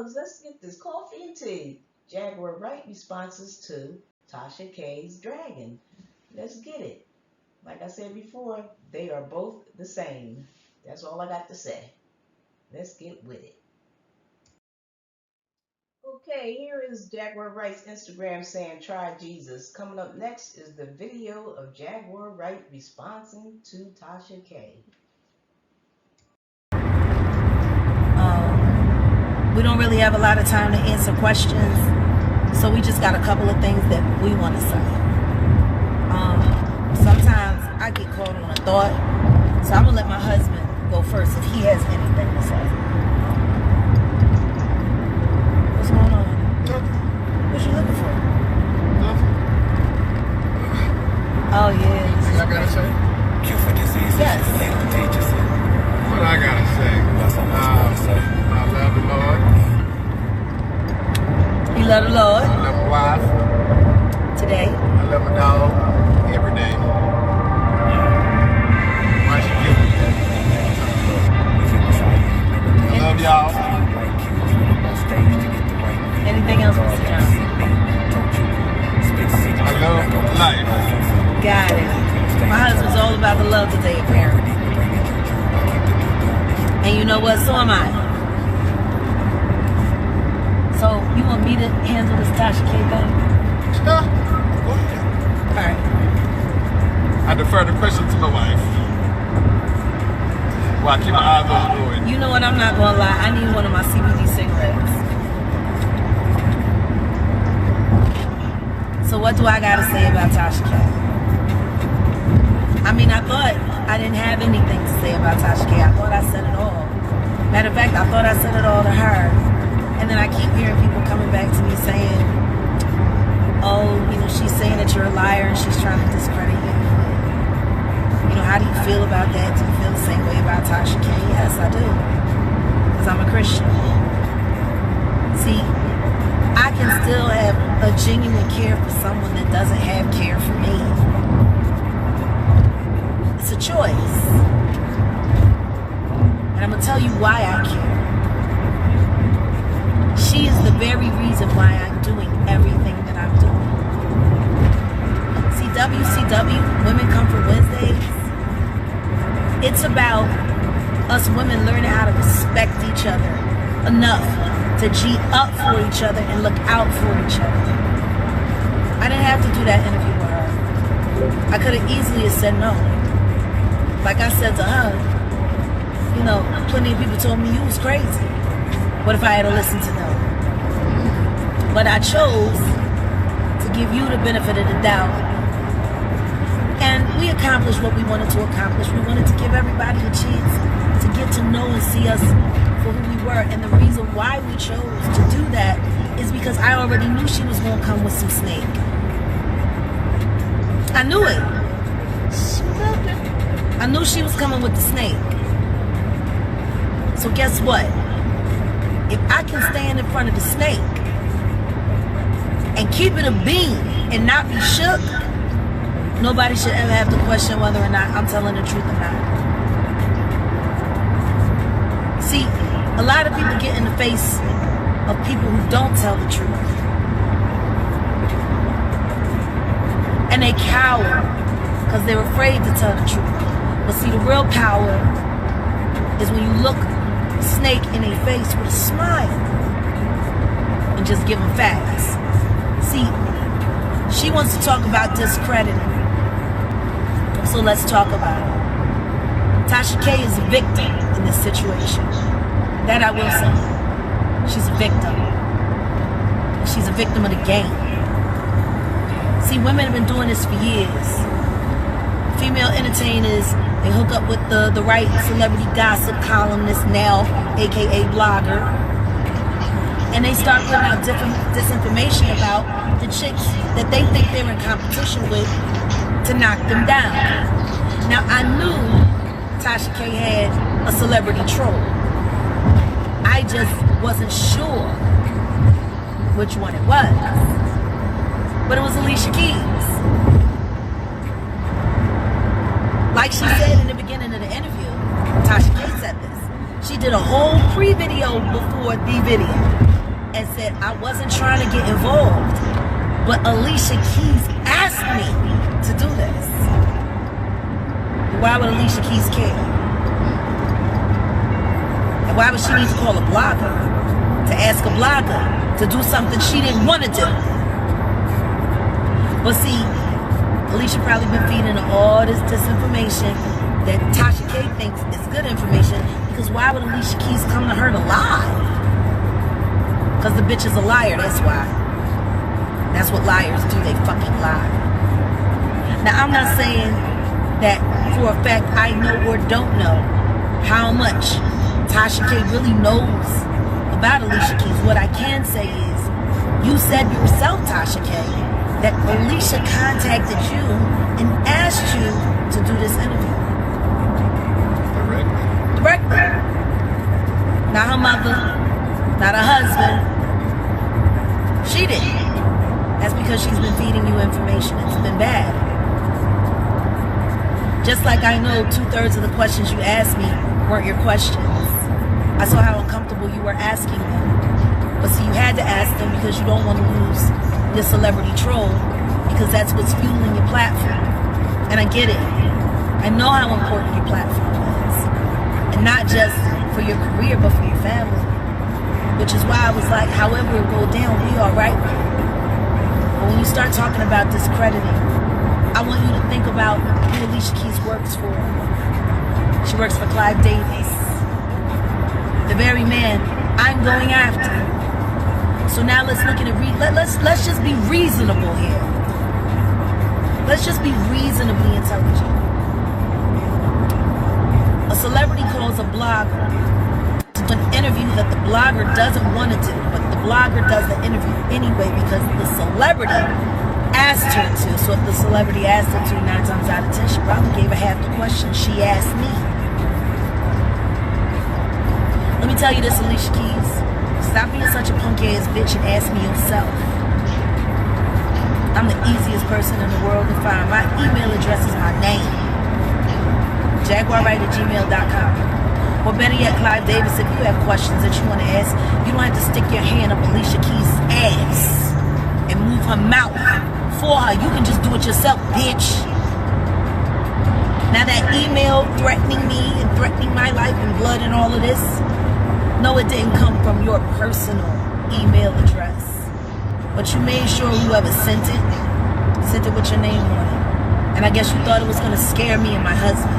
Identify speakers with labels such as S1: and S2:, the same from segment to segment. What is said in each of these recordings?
S1: fellas, let's get this coffee and tea. Jaguar Wright responses to Tasha K's Dragon. Let's get it. Like I said before, they are both the same. That's all I got to say. Let's get with it. Okay, here is Jaguar Wright's Instagram saying, try Jesus. Coming up next is the video of Jaguar Wright responding to Tasha K.
S2: We don't really have a lot of time to answer questions, so we just got a couple of things that we want to say. Sometimes I get caught on a thought, so I'm going to let my husband go first if he has anything to say. What's going on?
S3: Nothing.
S2: What you looking for?
S3: Nothing.
S2: Oh, yeah.
S3: Anything I gotta say?
S2: Yes.
S3: What I gotta say? I love the Lord.
S2: You love the Lord?
S3: I love my wife.
S2: Today?
S3: I love my dog. Every day. Why she give me that? I love y'all.
S2: Anything else, Mr. Johnson?
S3: I love life.
S2: Got it. My husband's all about the love today, apparently. And you know what? So am I. So, you want me to handle this Tasha K thing?
S3: Sure. Go ahead.
S2: Alright.
S3: I defer the question to my wife. Well, I keep my eyes on the road.
S2: You know what? I'm not going to lie. I need one of my CBD cigarettes. So what do I got to say about Tasha K? I mean, I thought I didn't have anything to say about Tasha K. I thought I said it all. Matter of fact, I thought I said it all to her. And then I keep hearing people coming back to me saying, oh, you know, she's saying that you're a liar and she's trying to discredit you. You know, how do you feel about that? Do you feel the same way about Tasha K? Yes, I do. Because I'm a Christian. See, I can still have a genuine care for someone that doesn't have care for me. It's a choice. And I'm going to tell you why I care. She is the very reason why I'm doing everything that I'm doing. See, WCW, Women Comfort Wednesdays, it's about us women learning how to respect each other enough to G up for each other and look out for each other. I didn't have to do that interview with her. I could have easily have said no. Like I said to her, you know, plenty of people told me you was crazy. What if I had to listen to them? But I chose to give you the benefit of the doubt. And we accomplished what we wanted to accomplish. We wanted to give everybody a chance to get to know and see us for who we were. And the reason why we chose to do that is because I already knew she was going to come with some snake. I knew it. I knew she was coming with the snake. So guess what? If I can stand in front of the snake and keep it a bean and not be shook, nobody should ever have to question whether or not I'm telling the truth or not. See, a lot of people get in the face of people who don't tell the truth. And they cower because they're afraid to tell the truth. But see, the real power is when you look a snake in their face with a smile and just give them facts. See, she wants to talk about discrediting. So let's talk about it. Tasha K is a victim in this situation. That I will say. She's a victim. She's a victim of the game. See, women have been doing this for years. Female entertainers, they hook up with the right celebrity gossip columnist now, aka blogger, and they start putting out different disinformation about the chicks that they think they're in competition with to knock them down. Now, I knew Tasha K had a celebrity troll. I just wasn't sure which one it was. But it was Alicia Keys. Like she said in the beginning of the interview, Tasha K said this. She did a whole pre-video before the video. and said I wasn't trying to get involved, but Alicia Keys asked me to do this. Why would Alicia Keys care? And why would she need to call a blogger to ask a blogger to do something she didn't want to do? But see, Alicia probably been feeding all this disinformation that Tasha K thinks is good information, because why would Alicia Keys come to her to lie? Because the bitch is a liar, that's why. That's what liars do, they fucking lie. Now, I'm not saying that for a fact I know or don't know how much Tasha K really knows about Alicia Keys. What I can say is, you said yourself, Tasha K, that Alicia contacted you and asked you to do this interview. Directly. Not her mother, not her husband. She did. That's because she's been feeding you information. It's been bad. Just like I know 2/3 of the questions you asked me weren't your questions. I saw how uncomfortable you were asking them. But see, you had to ask them because you don't want to lose your celebrity troll, because that's what's fueling your platform. And I get it. I know how important your platform is. And not just for your career, but for your family. Which is why I was like, however it go down, we all right with it. But when you start talking about discrediting, I want you to think about who Alicia Keys works for. She works for Clive Davis, the very man I'm going after. So now let's look at it. Let's just be reasonable here. Let's just be reasonably intelligent. A celebrity calls a blogger to an interview that the blogger doesn't want to do, but the blogger does the interview anyway because the celebrity asked her to. So if the celebrity asked her to, 9 times out of 10, she probably gave her half the question she asked me. Let me tell you this, Alicia Keys. Stop being such a punk ass bitch and ask me yourself. I'm the easiest person in the world to find. My email address is my name. JaguarWright@gmail.com. Or better yet, Clive Davis, if you have questions that you want to ask, you don't have to stick your hand up Alicia Keys' ass and move her mouth for her. You can just do it yourself, bitch. Now that email threatening me and threatening my life and blood and all of this, no, it didn't come from your personal email address. But you made sure whoever sent it with your name on it. And I guess you thought it was going to scare me and my husband.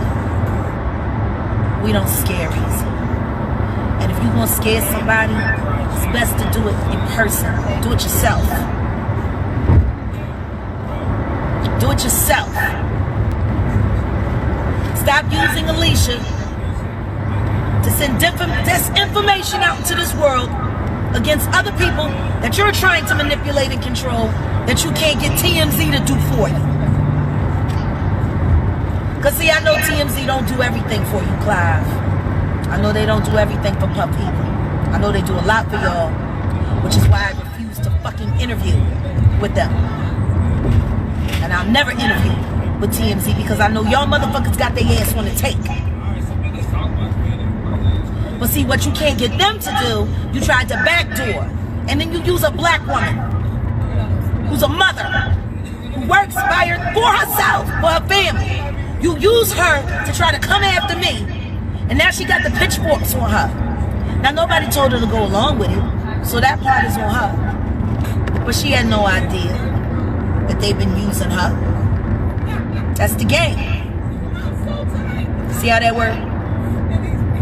S2: We don't scare easy. And if you're going to scare somebody, it's best to do it in person. Do it yourself. Do it yourself. Stop using Alicia to send disinformation out into this world against other people that you're trying to manipulate and control, that you can't get TMZ to do for you. Because see, I know TMZ don't do everything for you, Clive. I know they don't do everything for Puff either. I know they do a lot for y'all, which is why I refuse to fucking interview with them. And I'll never interview with TMZ because I know y'all motherfuckers got their ass on the take. But see, what you can't get them to do, you tried to backdoor. And then you use a black woman who's a mother, who works for herself, for her family. You use her to try to come after me. And now she got the pitchforks on her. Now, nobody told her to go along with it, so that part is on her. But she had no idea that they've been using her. That's the game. See how that worked?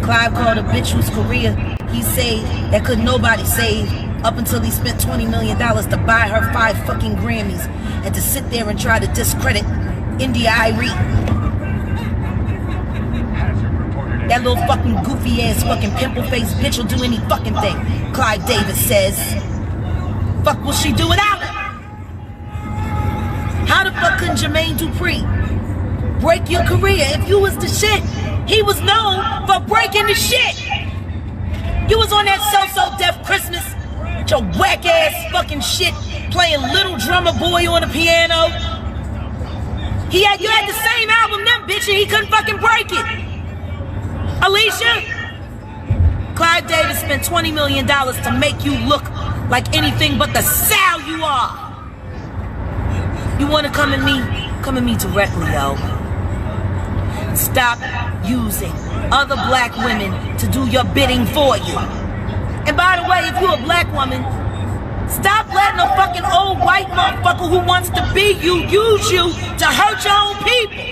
S2: Clive called a bitch whose career he saved that could nobody save, up until he spent $20 million to buy her 5 fucking Grammys and to sit there and try to discredit India Irie. That little fucking goofy ass fucking pimple faced bitch will do any fucking thing, Clive Davis says. Fuck will she do without it? How the fuck couldn't Jermaine Dupri break your career if you was the shit? He was known for breaking the shit. You was on that So-So Def Christmas with your whack ass fucking shit, playing Little Drummer Boy on the piano. You had the same album, them bitch, and he couldn't fucking break it. Alicia, Clive Davis spent $20 million to make you look like anything but the sow you are. You want to come at me? Come at me directly, yo. Stop using other black women to do your bidding for you. And by the way, if you're a black woman, stop letting a fucking old white motherfucker who wants to be you use you to hurt your own people.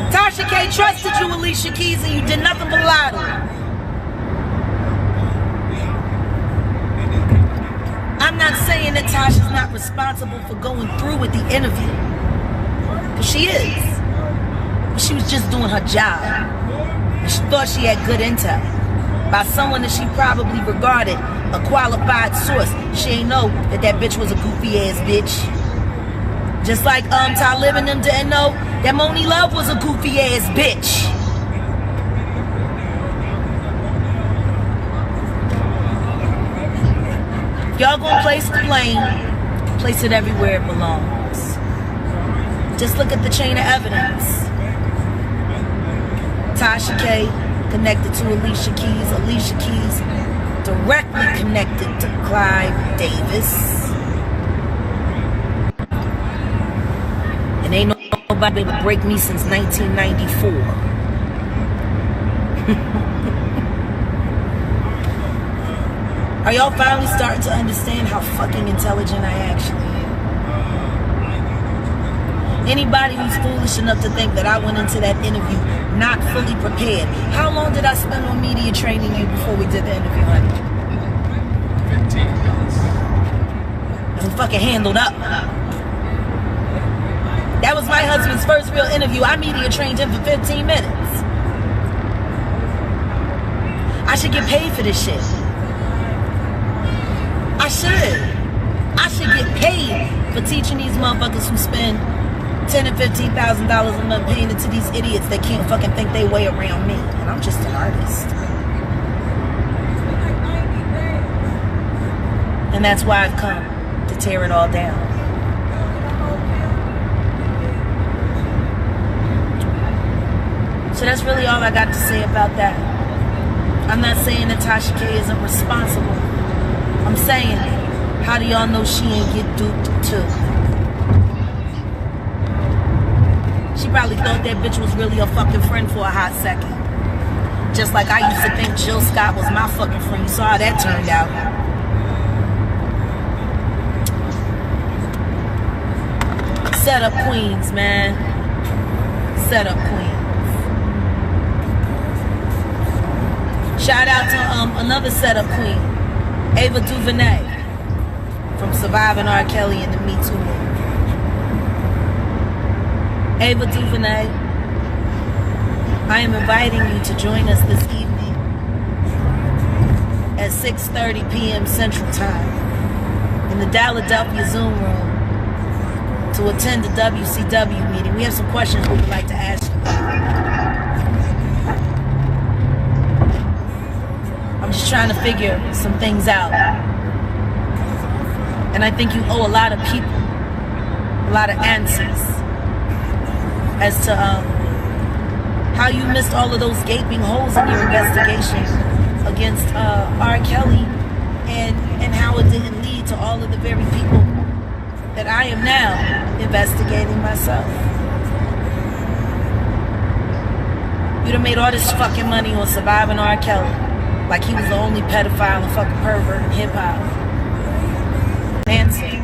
S2: Tasha K trusted you, Alicia Keys, and you did nothing but lie to her. I'm not saying that Tasha's not responsible for going through with the interview. Because she is. But she was just doing her job. And she thought she had good intel by someone that she probably regarded a qualified source. She ain't know that that bitch was a goofy ass bitch. Just like Talib and them didn't know that Moni Love was a goofy ass bitch. Y'all gonna place the blame, place it everywhere it belongs. Just look at the chain of evidence. Tasha K connected to Alicia Keys. Alicia Keys directly connected to Clive Davis. And ain't nobody able to break me since 1994. Are y'all finally starting to understand how fucking intelligent I actually am? Anybody who's foolish enough to think that I went into that interview not fully prepared. How long did I spend on media training you before we did the interview, honey?
S3: 15 minutes.
S2: And fucking handled up. That was my husband's first real interview. I media trained him for 15 minutes. I should get paid for this shit. I should. I should get paid for teaching these motherfuckers who spend $10,000 and $15,000 a month paying it to these idiots that can't fucking think they way around me. And I'm just an artist. And that's why I've come to tear it all down. So that's really all I got to say about that. I'm not saying that Tasha K isn't responsible. I'm saying, how do y'all know she ain't get duped too? She probably thought that bitch was really a fucking friend for a hot second. Just like I used to think Jill Scott was my fucking friend. You saw how that turned out. Set up queens, man. Set up queens. Shout out to another setup queen, Ava DuVernay, from Surviving R. Kelly and the Me Too movement. Ava DuVernay, I am inviting you to join us this evening at 6:30 p.m. Central Time in the Philadelphia Zoom room to attend the WCW meeting. We have some questions we would like to ask you. I'm just trying to figure some things out. And I think you owe a lot of people a lot of answers as to how you missed all of those gaping holes in your investigation against R. Kelly and how it didn't lead to all of the very people that I am now investigating myself. You done made all this fucking money on Surviving R. Kelly. Like he was the only pedophile and fucking pervert in hip-hop. Nancy.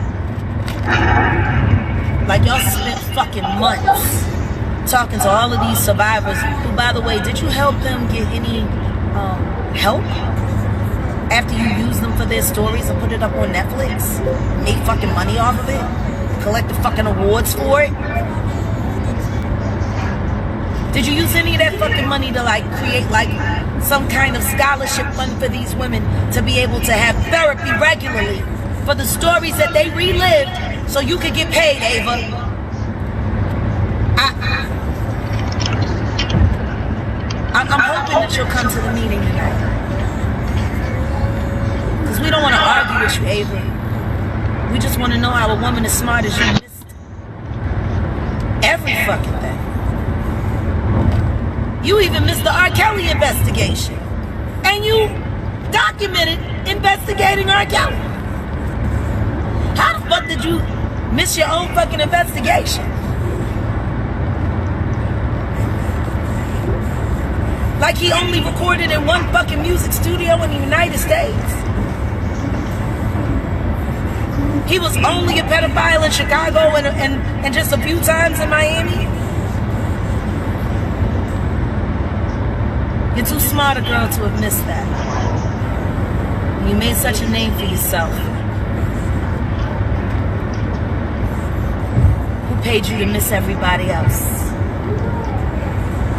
S2: Like y'all spent fucking months talking to all of these survivors who, by the way, did you help them get any help? After you used them for their stories and put it up on Netflix? Made fucking money off of it? Collected fucking awards for it? Did you use any of that fucking money to like create like some kind of scholarship fund for these women to be able to have therapy regularly for the stories that they relived so you could get paid, Ava? I'm hoping that you'll come to the meeting tonight. Because we don't want to argue with you, Ava. We just want to know how a woman as smart as you missed every fucking thing. You even missed the R. Kelly investigation. And you documented investigating R. Kelly. How the fuck did you miss your own fucking investigation? Like he only recorded in one fucking music studio in the United States. He was only a pedophile in Chicago and just a few times in Miami. You're too smart a girl to have missed that. You made such a name for yourself. Who paid you to miss everybody else?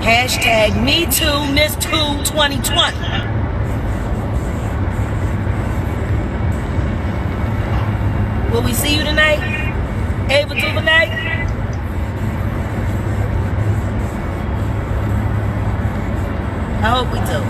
S2: Hashtag Me Too Miss Too 2020. Will we see you tonight? Ava DuVernay? I hope we do.